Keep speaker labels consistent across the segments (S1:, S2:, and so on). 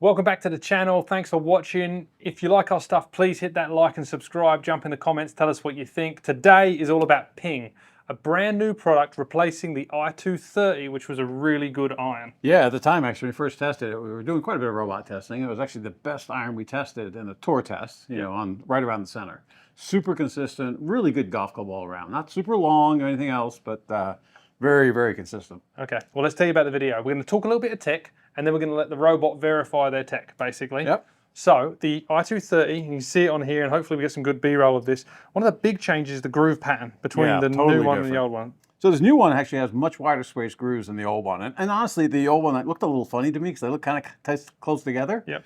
S1: Welcome back to the channel. Thanks for watching. If you like our stuff, please hit that like and subscribe. Jump in the comments, tell us what you think. Today is all about Ping, a brand new product replacing the i230, which was a really good iron.
S2: Yeah, at the time, actually, when we first tested it, we were doing quite a bit of robot testing. It was actually the best iron we tested in the tour test, you know, on right around the center. Super consistent, really good golf club all around. Not super long or anything else, but very, very consistent.
S1: Okay, well, let's tell you about the video. We're going to talk a little bit of tech, and then we're going to let the robot verify their tech, basically.
S2: Yep.
S1: So the i230, you can see it on here, and hopefully we get some good B-roll of this. One of the big changes is the groove pattern between the new one and the old one.
S2: So this new one actually has much wider space grooves than the old one. And honestly, the old one looked a little funny to me because they look kind of close together.
S1: Yep.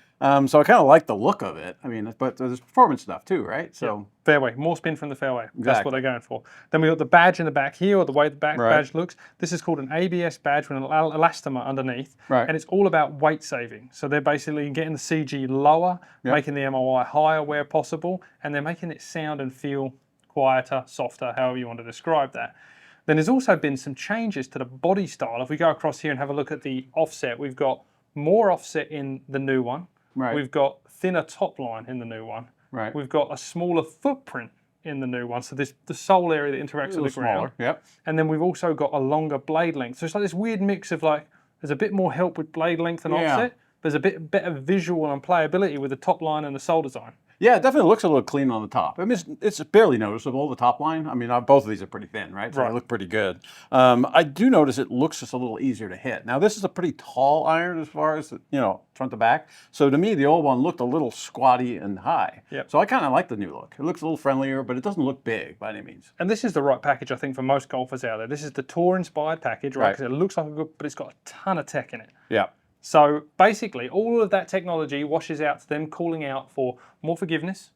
S2: So I kind of like the look of it. I mean, but there's performance stuff too, right? So
S1: yep. Fairway, more spin from the fairway.
S2: Exactly.
S1: That's what they're going for. Then we got the badge in the back here, or the way the back badge looks. This is called an ABS badge with an elastomer underneath.
S2: Right.
S1: And it's all about weight saving. So they're basically getting the CG lower, making the MOI higher where possible, and they're making it sound and feel quieter, softer, however you want to describe that. Then there's also been some changes to the body style. If we go across here and have a look at the offset, we've got more offset in the new one.
S2: Right.
S1: We've got thinner top line in the new one.
S2: Right.
S1: We've got a smaller footprint in the new one. So there's the sole area that interacts with the ground.
S2: Yep.
S1: And then we've also got a longer blade length. So it's like this weird mix of like, there's a bit more help with blade length and offset. There's a bit better visual and playability with the top line and the sole design.
S2: Yeah, it definitely looks a little clean on the top. I mean, it's barely noticeable, the top line. I mean, both of these are pretty thin, right? So they look pretty good. I do notice it looks just a little easier to hit. Now, this is a pretty tall iron as far as, you know, front to back. So to me, the old one looked a little squatty and high.
S1: Yep.
S2: So I kind of like the new look. It looks a little friendlier, but it doesn't look big by any means.
S1: And this is the right package, I think, for most golfers out there. This is the tour-inspired package, right? Because it looks like a good, but it's got a ton of tech in it.
S2: Yeah.
S1: So basically, all of that technology washes out to them calling out for more forgiveness,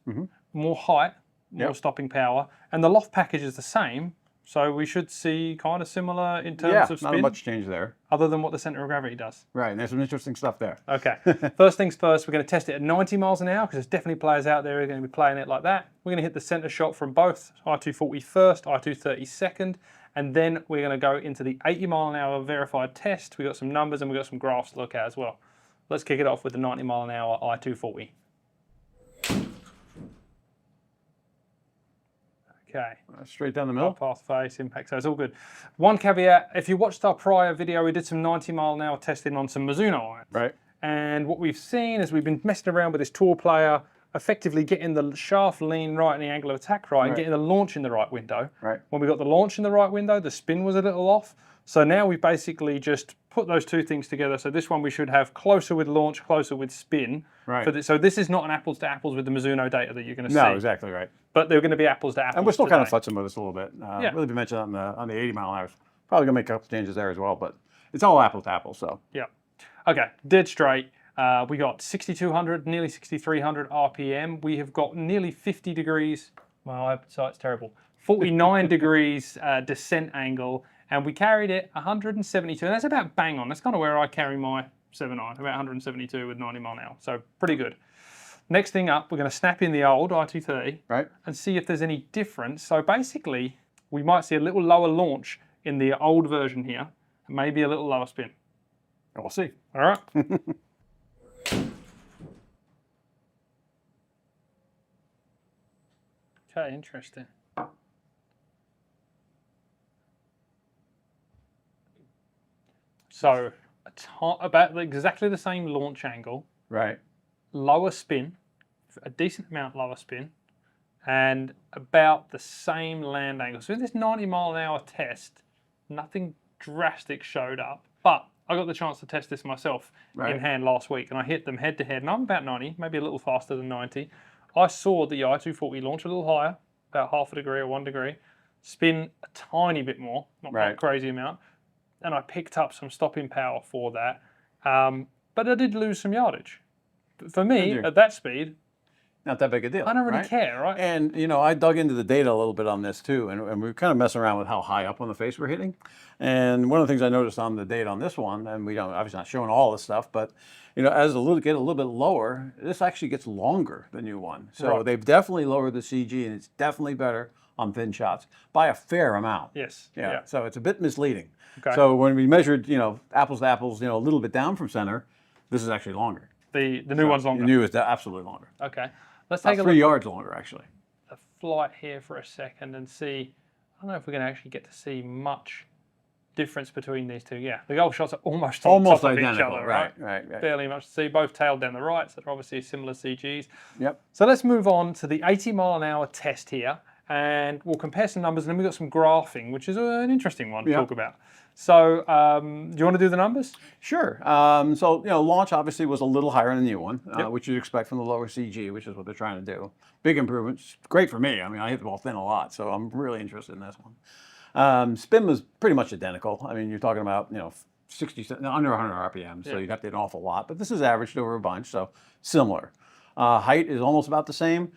S1: more height, more stopping power, and the loft package is the same. So we should see kind of similar in terms of spin.
S2: Not much change there.
S1: Other than what the center of gravity does.
S2: Right, and there's some interesting stuff there.
S1: Okay, first things first, we're going to test it at 90 miles an hour because there's definitely players out there who are going to be playing it like that. We're going to hit the center shot from both i240 first, i230 second, and then we're going to go into the 80 mile an hour verified test. We've got some numbers and we've got some graphs to look at as well. Let's kick it off with the 90 mile an hour i240. Okay.
S2: Straight down the middle.
S1: Path face, impact, so it's all good. One caveat, if you watched our prior video, we did some 90 mile an hour testing on some Mizuno irons.
S2: Right.
S1: And what we've seen is we've been messing around with this tour player, effectively getting the shaft lean right and the angle of attack right, and getting the launch in the right window.
S2: Right.
S1: When we got the launch in the right window, the spin was a little off. So now we basically just put those two things together. So this one we should have closer with launch, closer with spin.
S2: Right.
S1: So this is not an apples to apples with the Mizuno data that you're going to see.
S2: No, exactly right.
S1: But they're going to be apples to apples.
S2: And we're still
S1: today.
S2: kind of futzing with this a little bit. Really been mentioned on the 80 mile an hour. Probably going to make a couple changes there as well, but it's all apples to apples, so.
S1: Yeah. Okay, dead straight. We got 6,200, nearly 6,300 RPM. We have got nearly 50 degrees, well, so it's terrible, 49 degrees descent angle, and we carried it 172, and that's about bang on. That's kind of where I carry my 7.9, about 172 with 90 mile an hour, so pretty good. Next thing up, we're going to snap in the old i230 and see if there's any difference. So basically, we might see a little lower launch in the old version here, and maybe a little lower spin.
S2: We'll see.
S1: All right. Okay, interesting. So about exactly the same launch angle.
S2: Right.
S1: Lower spin, a decent amount lower spin, and about the same land angle. So in this 90 mile an hour test, nothing drastic showed up, but I got the chance to test this myself in hand last week, and I hit them head to head, and I'm about 90, maybe a little faster than 90. I saw the i240 launch a little higher, about half a degree or 1 degree, spin a tiny bit more, not a crazy amount, and I picked up some stopping power for that, but I did lose some yardage. For me, at that speed,
S2: not that big a deal.
S1: I don't really care, right?
S2: And, you know, I dug into the data a little bit on this too, and we were kind of messing around with how high up on the face we're hitting. And one of the things I noticed on the data on this one, and we don't, obviously not showing all this stuff, but, you know, as get a little bit lower, this actually gets longer, the new one. So they've definitely lowered the CG, and it's definitely better on thin shots by a fair amount.
S1: Yes.
S2: Yeah. So it's a bit misleading.
S1: Okay.
S2: So when we measured, you know, apples to apples, you know, a little bit down from center, this is actually longer.
S1: The new one's longer.
S2: The new is absolutely longer.
S1: Okay. Let's take
S2: About
S1: a
S2: 3
S1: look
S2: yards longer, actually.
S1: at the flight here for a second and see. I don't know if we're going to actually get to see much difference between these two. Yeah, the golf shots are almost on top of each other, right?
S2: Right.
S1: Barely much to see. Both tailed down the right, so they're obviously similar CGs.
S2: Yep.
S1: So let's move on to the 80 mile an hour test here, and we'll compare some numbers, and then we've got some graphing, which is an interesting one to talk about. So do you want to do the numbers?
S2: Sure. So, launch obviously was a little higher than the new one, which you'd expect from the lower CG, which is what they're trying to do. Big improvements. Great for me. I mean, I hit the ball thin a lot, so I'm really interested in this one. Spin was pretty much identical. I mean, you're talking about, 60, under 100 RPM, so you'd have to hit an awful lot. But this is averaged over a bunch, so similar. Height is almost about the same.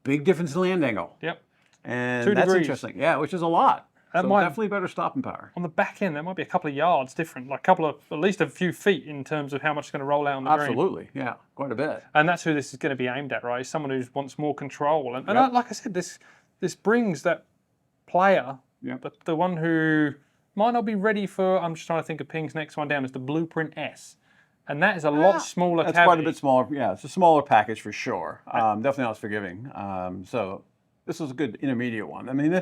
S2: Big difference in land angle.
S1: Yep.
S2: And
S1: 2
S2: that's
S1: degrees.
S2: Interesting. Yeah, which is a lot.
S1: That
S2: So
S1: might-
S2: definitely better stopping power.
S1: On the back end, there might be a couple of yards different, like at least a few feet in terms of how much it's going to roll out on the green.
S2: Absolutely. Yeah, quite a bit.
S1: And that's who this is going to be aimed at, right? Someone who wants more control. And like I said, this brings that player, the one who might not be ready for, I'm just trying to think of Ping's next one down, is the Blueprint S. And that is a lot smaller
S2: That's
S1: cavity.
S2: quite a bit smaller. Yeah, it's a smaller package for sure. Definitely not as forgiving. So this is a good intermediate one. I mean,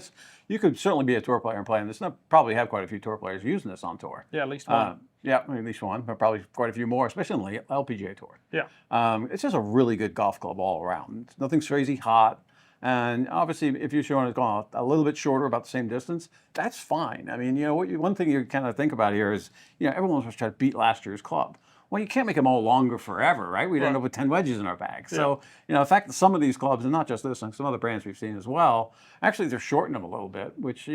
S2: you could certainly be a tour player and play on this. And probably have quite a few tour players using this on tour.
S1: Yeah, at least one.
S2: Yeah, at least one, but probably quite a few more, especially on the LPGA tour.
S1: Yeah.
S2: It's just a really good golf club all around. Nothing's crazy hot. And obviously, if you're showing it going a little bit shorter, about the same distance, that's fine. I mean, one thing you kind of think about here is, everyone was trying to beat last year's club. Well, you can't make them all longer forever, right? We'd end up with 10 wedges in our bag. So, the fact that some of these clubs, and not just this, and some other brands we've seen as well, actually they're shortening them a little bit, which,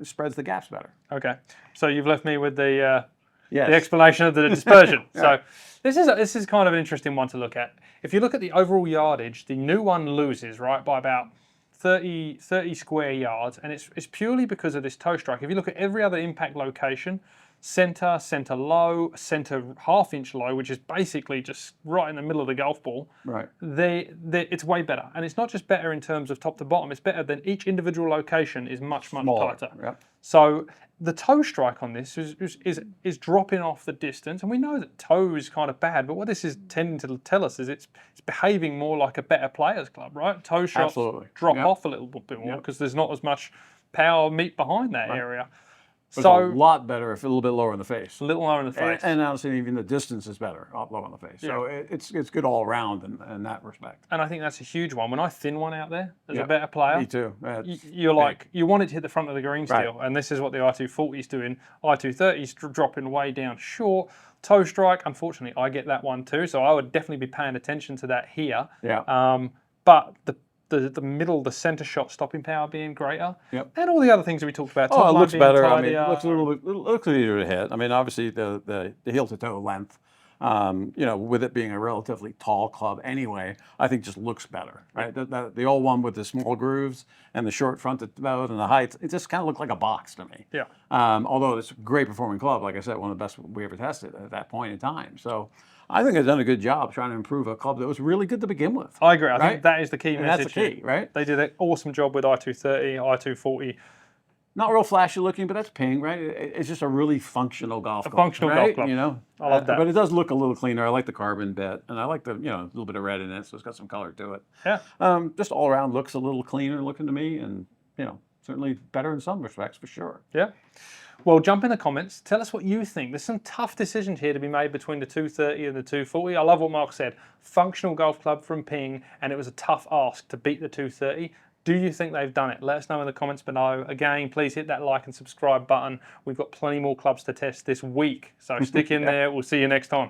S2: spreads the gaps better.
S1: Okay. So you've left me with the
S2: Yes.
S1: explanation of the dispersion. So this is kind of an interesting one to look at. If you look at the overall yardage, the new one loses, right, by about 30 square yards, and it's purely because of this toe strike. If you look at every other impact location, center low, center half-inch low, which is basically just right in the middle of the golf ball.
S2: Right.
S1: It's way better, and it's not just better in terms of top to bottom. It's better than each individual location is much
S2: Smaller,
S1: tighter.
S2: yep.
S1: So the toe strike on this is dropping off the distance, and we know that toe is kind of bad, but what this is tending to tell us is it's behaving more like a better players club, right? Toe shots drop off a little bit more because there's not as much power meat behind that area.
S2: But
S1: So
S2: it's a lot better if a little bit lower in the face.
S1: a little lower in the face.
S2: And honestly, even the distance is better up low on the face. So it's good all around in that respect.
S1: And I think that's a huge one. When I thin one out there as a better player,
S2: Me too.
S1: you're like, you want it to hit the front of the green still, and this is what the i240 is doing. i230 is dropping way down short. Toe strike, unfortunately, I get that one too, so I would definitely be paying attention to that here.
S2: Yeah.
S1: But the middle, the center shot stopping power being greiter,
S2: Yep.
S1: and all the other things that we talked about.
S2: Oh,
S1: top
S2: it
S1: line
S2: looks
S1: being
S2: better. I mean,
S1: tidier.
S2: it looks a little bit, looks easier to hit. I mean, obviously the heel to toe length, with it being a relatively tall club anyway, I think just looks better, right? The old one with the small grooves and the short front to toe and the height, it just kind of looked like a box to me.
S1: Yeah.
S2: Although it's a great performing club, like I said, one of the best we ever tested at that point in time. So I think they've done a good job trying to improve a club that was really good to begin with.
S1: I agree. I think that is the key
S2: And
S1: message.
S2: that's the key,
S1: here.
S2: right?
S1: They did an awesome job with i230, i240.
S2: Not real flashy looking, but that's Ping, right? It's just a really functional golf club.
S1: functional golf
S2: right?
S1: club. I love that.
S2: But it does look a little cleaner. I like the carbon bit, and I like the a little bit of red in it, so it's got some color to it.
S1: Yeah.
S2: Just all around looks a little cleaner looking to me, and certainly better in some respects for sure.
S1: Yeah. Well, jump in the comments. Tell us what you think. There's some tough decisions here to be made between the 230 and the 240. I love what Mark said. Functional golf club from Ping, and it was a tough ask to beat the 230. Do you think they've done it? Let us know in the comments below. Again, please hit that like and subscribe button. We've got plenty more clubs to test this week, so stick in there. We'll see you next time.